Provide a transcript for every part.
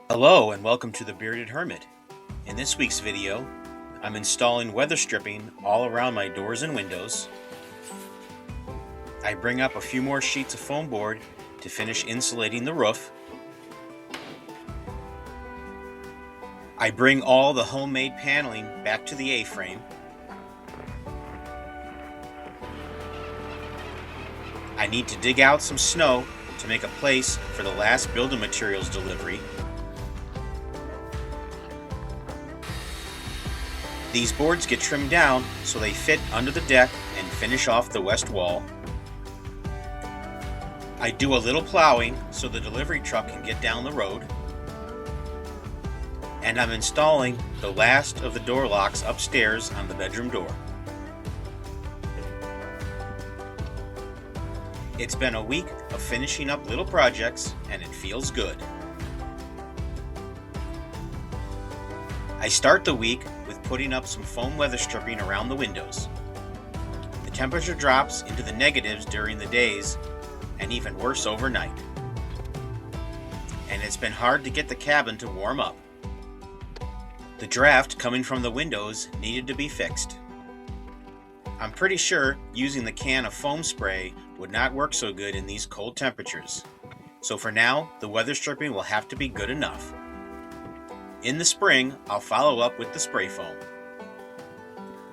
Hello and welcome to the Bearded Hermit. In this week's video, I'm installing weather stripping all around my doors and windows. I bring up a few more sheets of foam board to finish insulating the roof. I bring all the homemade paneling back to the A-frame. I need to dig out some snow to make a place for the last building materials delivery. These boards get trimmed down so they fit under the deck and finish off the west wall. I do a little plowing so the delivery truck can get down the road. And I'm installing the last of the door locks upstairs on the bedroom door. It's been a week of finishing up little projects and it feels good. I start the week with putting up some foam weather stripping around the windows. The temperature drops into the negatives during the days and even worse overnight. And it's been hard to get the cabin to warm up. The draft coming from the windows needed to be fixed. I'm pretty sure using the can of foam spray would not work so good in these cold temperatures. So for now, the weather stripping will have to be good enough. In the spring, I'll follow up with the spray foam.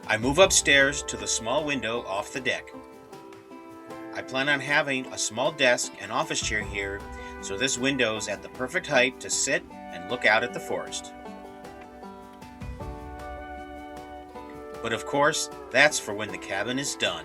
I move upstairs to the small window off the deck. I plan on having a small desk and office chair here, so this window's at the perfect height to sit and look out at the forest. But of course, that's for when the cabin is done.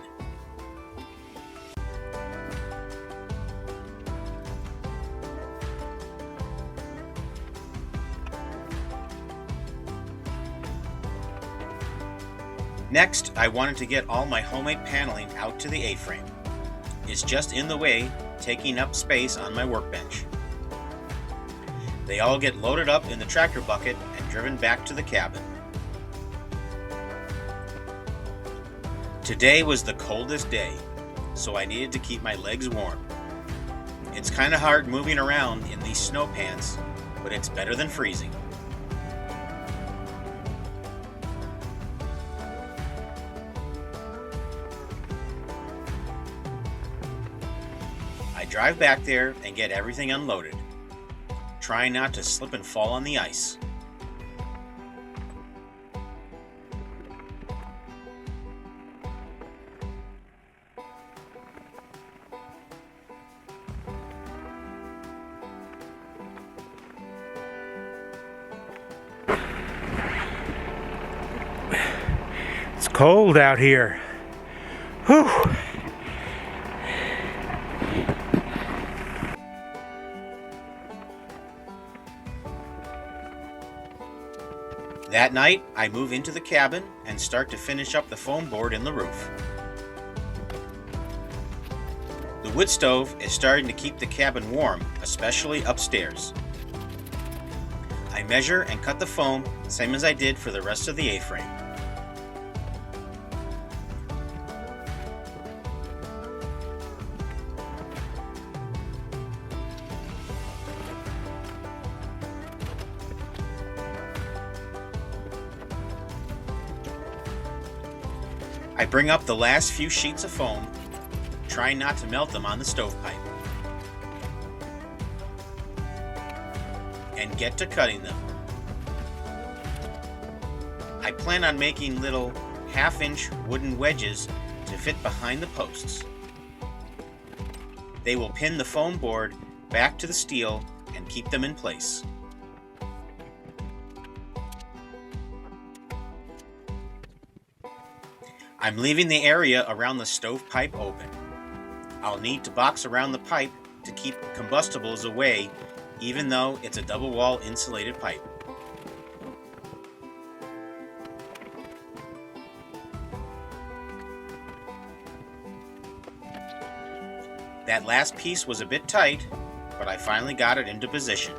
Next, I wanted to get all my homemade paneling out to the A-frame. It's just in the way, taking up space on my workbench. They all get loaded up in the tractor bucket and driven back to the cabin. Today was the coldest day, so I needed to keep my legs warm. It's kind of hard moving around in these snow pants, but it's better than freezing. I drive back there and get everything unloaded, trying not to slip and fall on the ice. It's cold out here. Whew. That night, I move into the cabin and start to finish up the foam board in the roof. The wood stove is starting to keep the cabin warm, especially upstairs. I measure and cut the foam, same as I did for the rest of the A-frame. I bring up the last few sheets of foam, trying not to melt them on the stovepipe, and get to cutting them. I plan on making little half-inch wooden wedges to fit behind the posts. They will pin the foam board back to the steel and keep them in place. I'm leaving the area around the stovepipe open. I'll need to box around the pipe to keep combustibles away, even though it's a double-wall insulated pipe. That last piece was a bit tight, but I finally got it into position.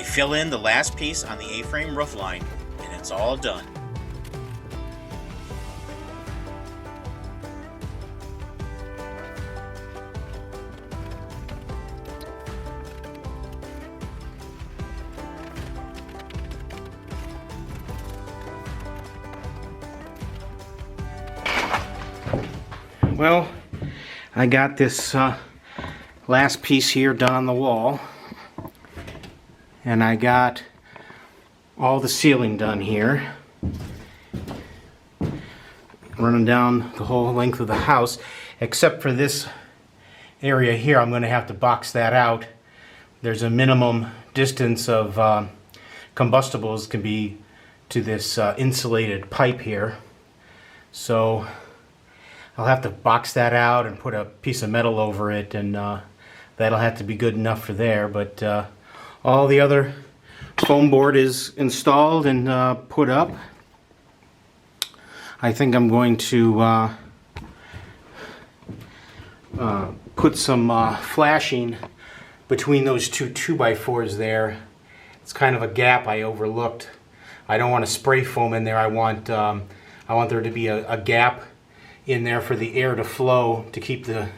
I fill in the last piece on the A-frame roof line, and it's all done. Well, I got this last piece here done on the wall, and I got all the ceiling done here, running down the whole length of the house, except for this area here. I'm going to have to box that out. There's a minimum distance of combustibles can be to this insulated pipe here, so I'll have to box that out and put a piece of metal over it, and that'll have to be good enough for there. But all the other foam board is installed and put up. I think I'm going to put some flashing between those two 2x4s there. It's kind of a gap I overlooked. I don't want to spray foam in there. I want there to be a gap in there for the air to flow to keep the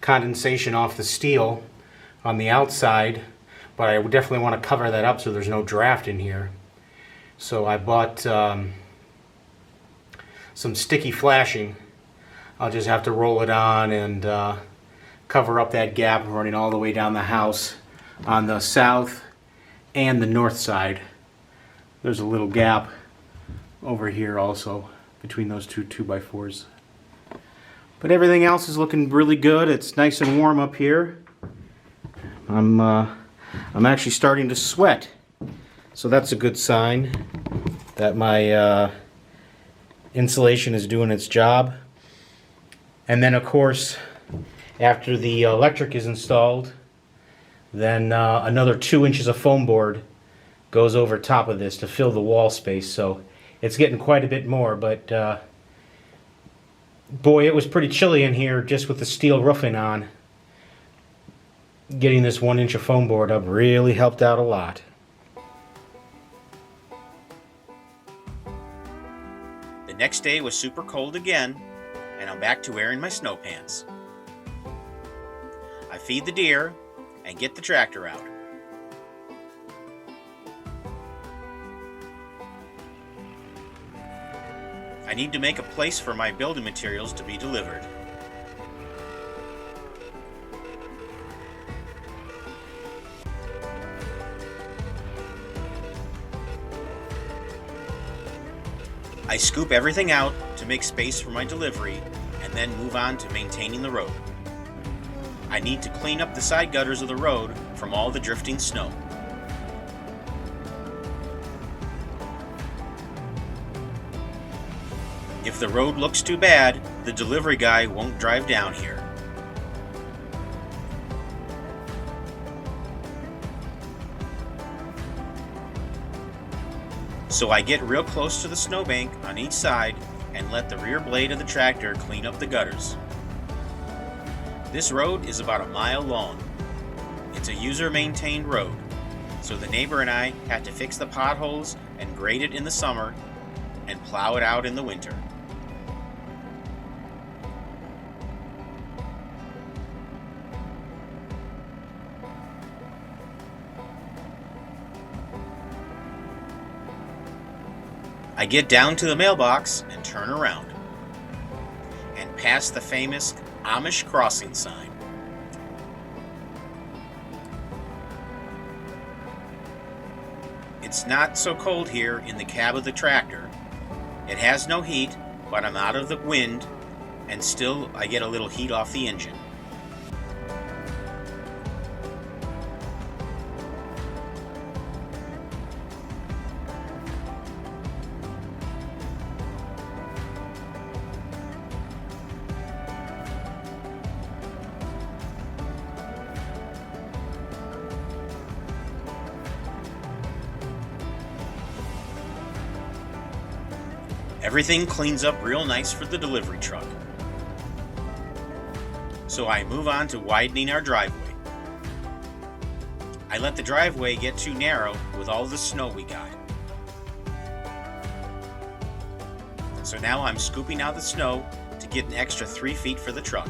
condensation off the steel on the outside, but I would definitely want to cover that up so there's no draft in here. So I bought some sticky flashing. I'll just have to roll it on and cover up that gap running all the way down the house on the south and the north side. There's a little gap over here also between those two 2x4s. But everything else is looking really good. It's nice and warm up here. I'm actually starting to sweat, so that's a good sign that my insulation is doing its job. And then, of course, after the electric is installed, then another 2 inches of foam board goes over top of this to fill the wall space. So it's getting quite a bit more, but boy, it was pretty chilly in here just with the steel roofing on. Getting this 1 inch of foam board up really helped out a lot. The next day was super cold again, and I'm back to wearing my snow pants. I feed the deer and get the tractor out. I need to make a place for my building materials to be delivered. I scoop everything out to make space for my delivery and then move on to maintaining the road. I need to clean up the side gutters of the road from all the drifting snow. If the road looks too bad, the delivery guy won't drive down here. So I get real close to the snowbank on each side and let the rear blade of the tractor clean up the gutters. This road is about a mile long. It's a user-maintained road, so the neighbor and I have to fix the potholes and grade it in the summer and plow it out in the winter. I get down to the mailbox and turn around and pass the famous Amish crossing sign. It's not so cold here in the cab of the tractor. It has no heat, but I'm out of the wind and still I get a little heat off the engine. Everything cleans up real nice for the delivery truck. So I move on to widening our driveway. I let the driveway get too narrow with all the snow we got. So now I'm scooping out the snow to get an extra 3 feet for the truck.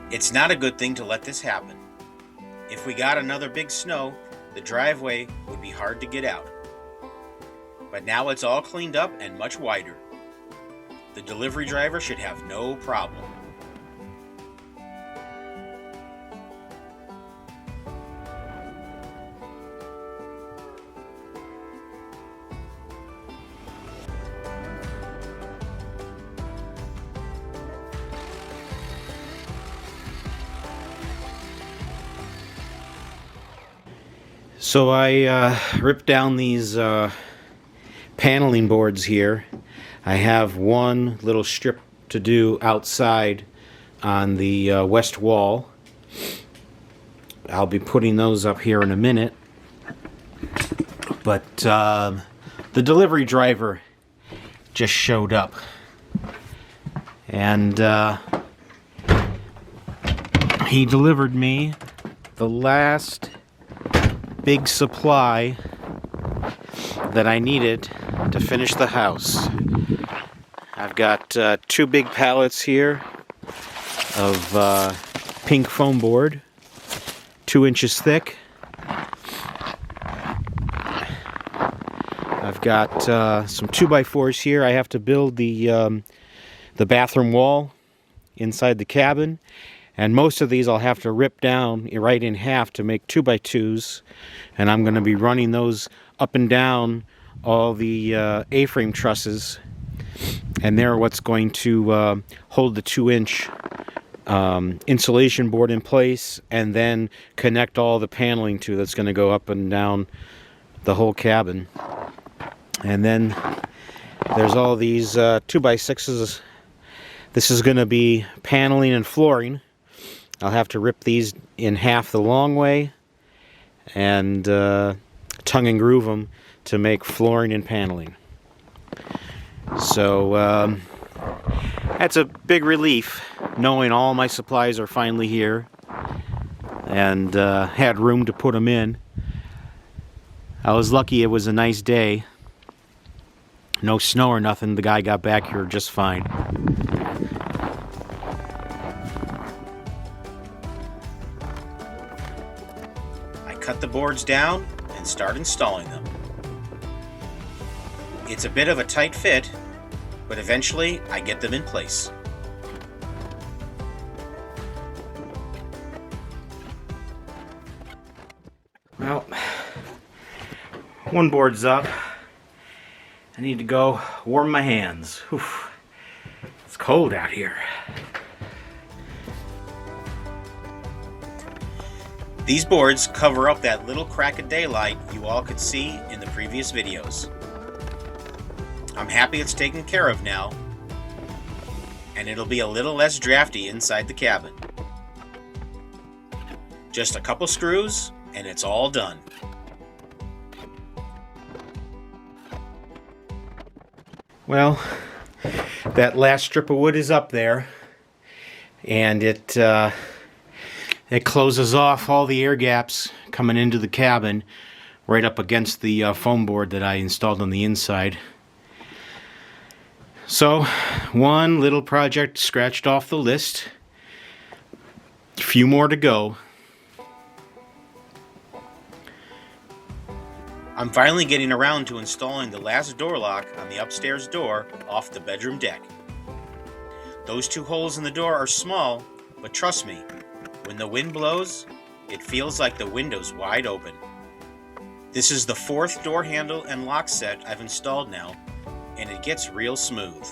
It's not a good thing to let this happen. If we got another big snow, the driveway would be hard to get out. But now it's all cleaned up and much wider. The delivery driver should have no problem. So I ripped down these paneling boards here. I have one little strip to do outside on the west wall. I'll be putting those up here in a minute. But the delivery driver just showed up. And he delivered me the last big supply that I needed to finish the house. I've got 2 big pallets here of pink foam board, 2 inches thick. I've got some 2x4s here. I have to build the bathroom wall inside the cabin. And most of these I'll have to rip down right in half to make 2x2s. And I'm going to be running those up and down all the A-frame trusses. And they're what's going to hold the 2-inch insulation board in place and then connect all the paneling to that's going to go up and down the whole cabin. And then there's all these 2x6s. This is going to be paneling and flooring. I'll have to rip these in half the long way and tongue and groove them to make flooring and paneling. So that's a big relief knowing all my supplies are finally here and had room to put them in. I was lucky it was a nice day. No snow or nothing. The guy got back here just fine. Cut the boards down and start installing them. It's a bit of a tight fit, but eventually I get them in place. Well, one board's up. I need to go warm my hands. Whew. It's cold out here. These boards cover up that little crack of daylight you all could see in the previous videos. I'm happy it's taken care of now, and it'll be a little less drafty inside the cabin. Just a couple screws, and it's all done. Well, that last strip of wood is up there, and it closes off all the air gaps coming into the cabin right up against the foam board that I installed on the inside. So, one little project scratched off the list. A few more to go. I'm finally getting around to installing the last door lock on the upstairs door off the bedroom deck. Those 2 holes in the door are small, but trust me, when the wind blows, it feels like the window's wide open. This is the 4th door handle and lock set I've installed now, and it gets real smooth.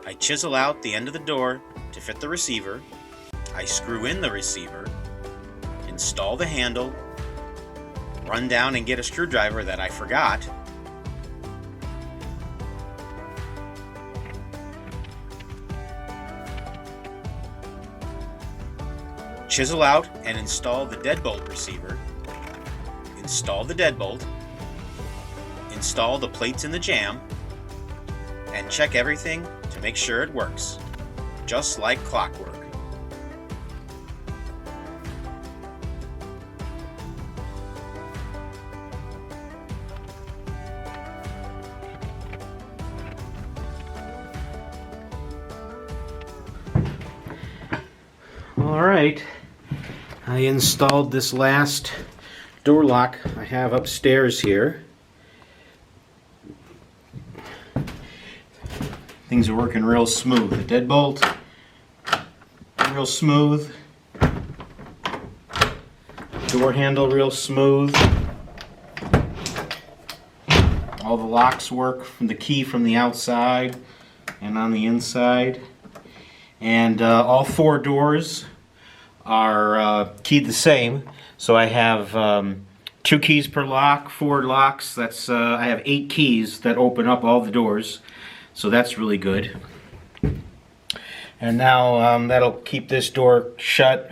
I chisel out the end of the door to fit the receiver, I screw in the receiver, install the handle, run down and get a screwdriver that I forgot, Chisel out and install the deadbolt receiver. Install the deadbolt. Install the plates in the jamb. And check everything to make sure it works, just like clockwork. Alright, I installed this last door lock I have upstairs here. Things are working real smooth. The deadbolt, real smooth. Door handle, real smooth. All the locks work from the key from the outside and on the inside. And all 4 doors are keyed the same. So I have 2 keys per lock, 4 locks. That's I have 8 keys that open up all the doors. So that's really good. And now that'll keep this door shut,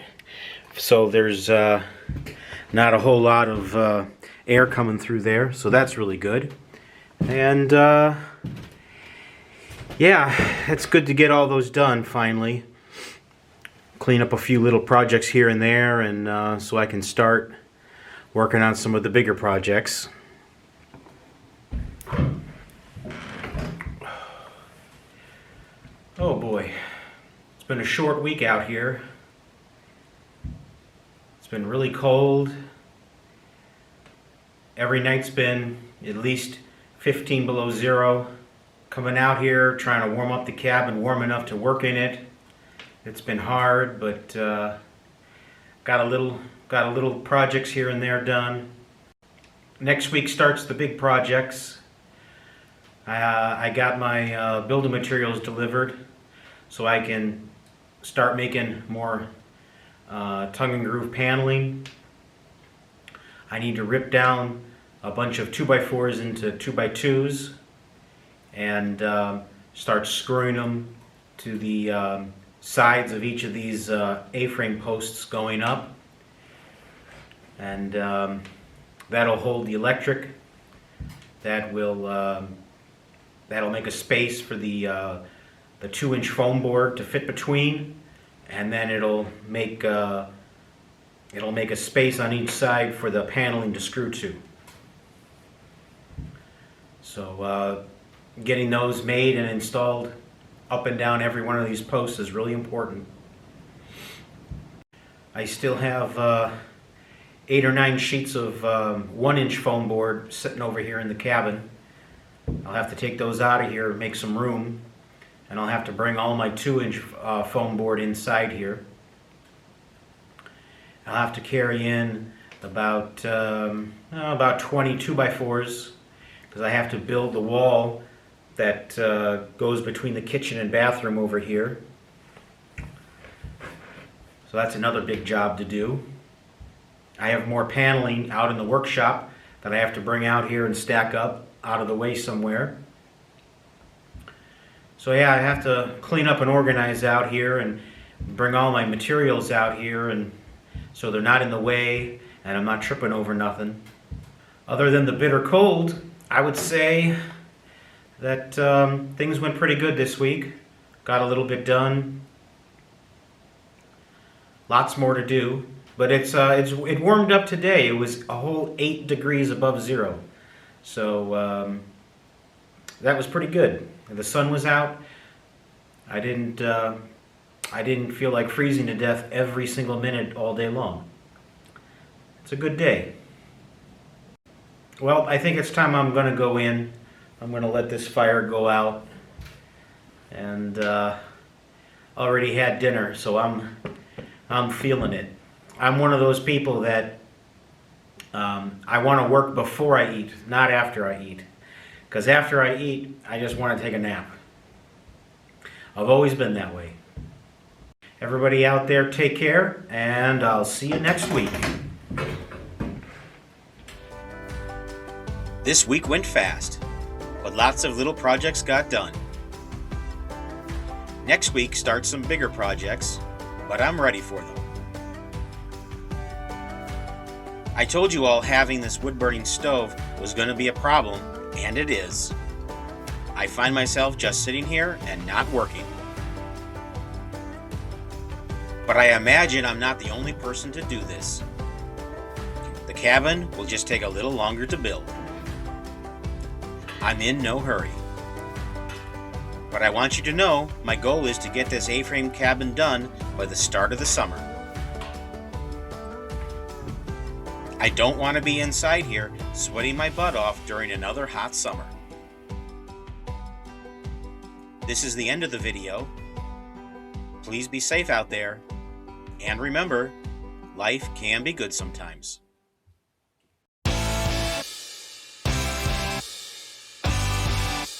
so there's not a whole lot of air coming through there, so that's really good. And yeah, it's good to get all those done finally. Clean up a few little projects here and there, and so I can start working on some of the bigger projects. Oh boy, it's been a short week out here. It's been really cold. Every night's been at least 15 below zero. Coming out here, trying to warm up the cabin warm enough to work in it. It's been hard, but got a little projects here and there done. Next week starts the big projects. I got my building materials delivered, so I can start making more tongue and groove paneling. I need to rip down a bunch of 2x4s into 2x2s and start screwing them to the sides of each of these A-frame posts going up. And that'll hold the electric. That'll make a space for the 2-inch foam board to fit between, and then it'll make a space on each side for the paneling to screw to. So getting those made and installed up and down every one of these posts is really important. I still have 8 or 9 sheets of 1-inch foam board sitting over here in the cabin. I'll have to take those out of here and make some room, and I'll have to bring all my 2-inch foam board inside here. I'll have to carry in about 20 2x4s, because I have to build the wall that goes between the kitchen and bathroom over here. So that's another big job to do. I have more paneling out in the workshop that I have to bring out here and stack up out of the way somewhere. So yeah, I have to clean up and organize out here and bring all my materials out here, and so they're not in the way and I'm not tripping over nothing. Other than the bitter cold, I would say that things went pretty good this week. Got a little bit done. Lots more to do, but it warmed up today. It was a whole 8 degrees above zero. So that was pretty good. The sun was out. I didn't feel like freezing to death every single minute all day long. It's a good day. Well, I think it's time I'm going to go in. I'm going to let this fire go out. And already had dinner, so I'm feeling it. I'm one of those people that I want to work before I eat, not after I eat. Because after I eat, I just want to take a nap. I've always been that way. Everybody out there, take care, and I'll see you next week. This week went fast, but lots of little projects got done. Next week starts some bigger projects, but I'm ready for them. I told you all having this wood-burning stove was going to be a problem, and it is. I find myself just sitting here and not working. But I imagine I'm not the only person to do this. The cabin will just take a little longer to build. I'm in no hurry. But I want you to know my goal is to get this A-frame cabin done by the start of the summer. I don't want to be inside here sweating my butt off during another hot summer. This is the end of the video. Please be safe out there. And remember, life can be good sometimes.